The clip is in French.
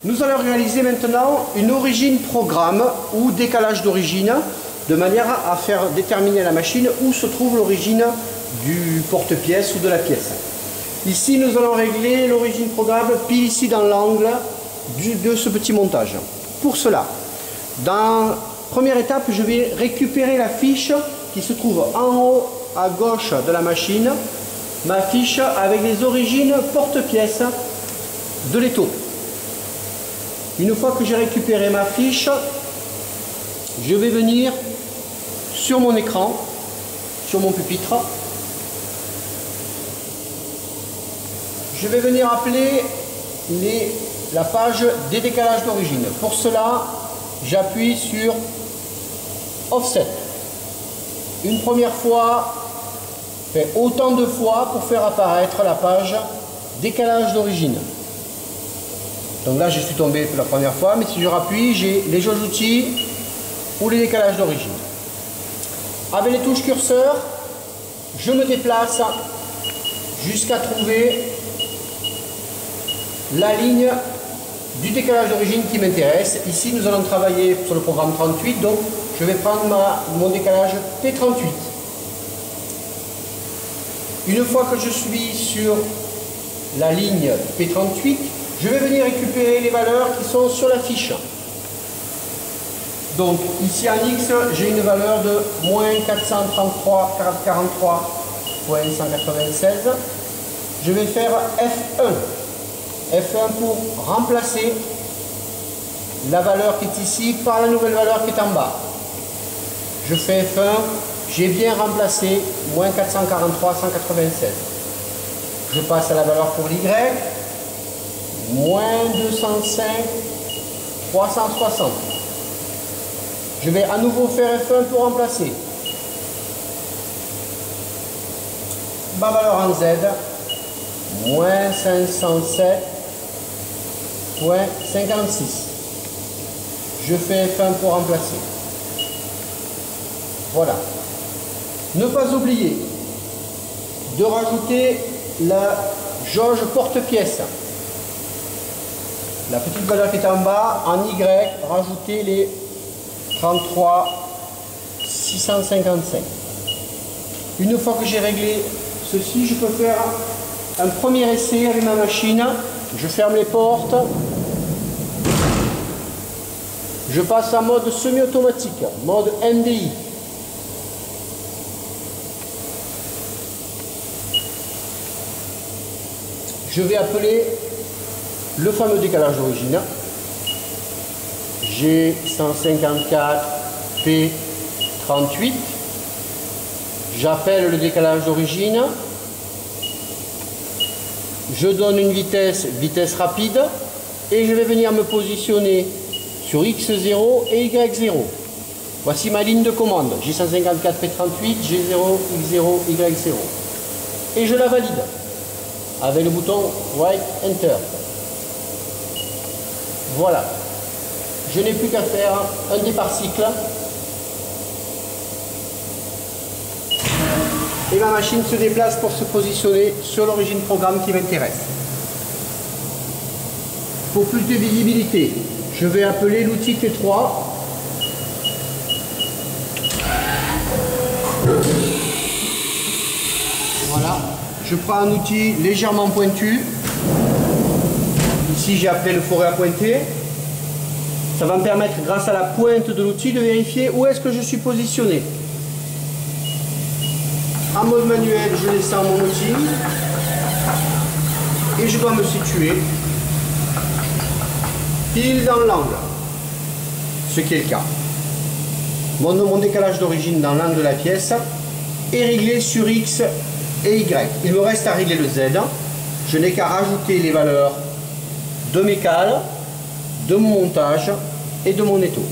Nous allons réaliser maintenant une origine programme ou décalage d'origine de manière à faire déterminer la machine où se trouve l'origine du porte-pièce ou de la pièce. Ici, nous allons régler l'origine programme pile ici dans l'angle de ce petit montage. Pour cela, dans la première étape, je vais récupérer la fiche qui se trouve en haut à gauche de la machine, ma fiche avec les origines porte-pièce de l'étau. Une fois que j'ai récupéré ma fiche, je vais venir sur mon écran, sur mon pupitre. Je vais venir appeler la page des décalages d'origine. Pour cela, j'appuie sur Offset. Une première fois, fait autant de fois pour faire apparaître la page décalage d'origine. Donc là, je suis tombé pour la première fois, mais si je rappuie, j'ai les jauges outils ou les décalages d'origine. Avec les touches curseur, je me déplace jusqu'à trouver la ligne du décalage d'origine qui m'intéresse. Ici, nous allons travailler sur le programme 38, donc je vais prendre mon décalage P38. Une fois que je suis sur la ligne P38, je vais venir récupérer les valeurs qui sont sur la fiche. Donc ici en X, j'ai une valeur de moins 433,196. Je vais faire F1. F1 pour remplacer la valeur qui est ici par la nouvelle valeur qui est en bas. Je fais F1, j'ai bien remplacé moins 443,196. Je passe à la valeur pour l'Y, moins 205,360. Je vais à nouveau faire F1 pour remplacer ma valeur en Z, moins 507,56. Je fais F1 pour remplacer. Voilà. Ne pas oublier de rajouter la jauge porte-pièce. La petite valeur qui est en bas, en Y, rajouter les 33,655. Une fois que j'ai réglé ceci, je peux faire un premier essai avec ma machine. Je ferme les portes. Je passe en mode semi-automatique, mode MDI. Je vais appeler le fameux décalage d'origine. G154P38. J'appelle le décalage d'origine. Je donne une vitesse rapide et je vais venir me positionner sur X0 et Y0. Voici ma ligne de commande. G154P38, G0, X0, Y0. Et je la valide avec le bouton Right Enter. Voilà. Je n'ai plus qu'à faire un départ cycle. Et ma machine se déplace pour se positionner sur l'origine programme qui m'intéresse. Pour plus de visibilité, je vais appeler l'outil T3. Voilà. Je prends un outil légèrement pointu. Ici, j'ai appelé le forêt à pointer. Ça va me permettre, grâce à la pointe de l'outil, de vérifier où est-ce que je suis positionné. En mode manuel, je descends mon outil et je dois me situer pile dans l'angle, ce qui est le cas. Mon décalage d'origine dans l'angle de la pièce est réglé sur X et Y. Il me reste à régler le Z. Je n'ai qu'à rajouter les valeurs de mes cales, de mon montage et de mon étau.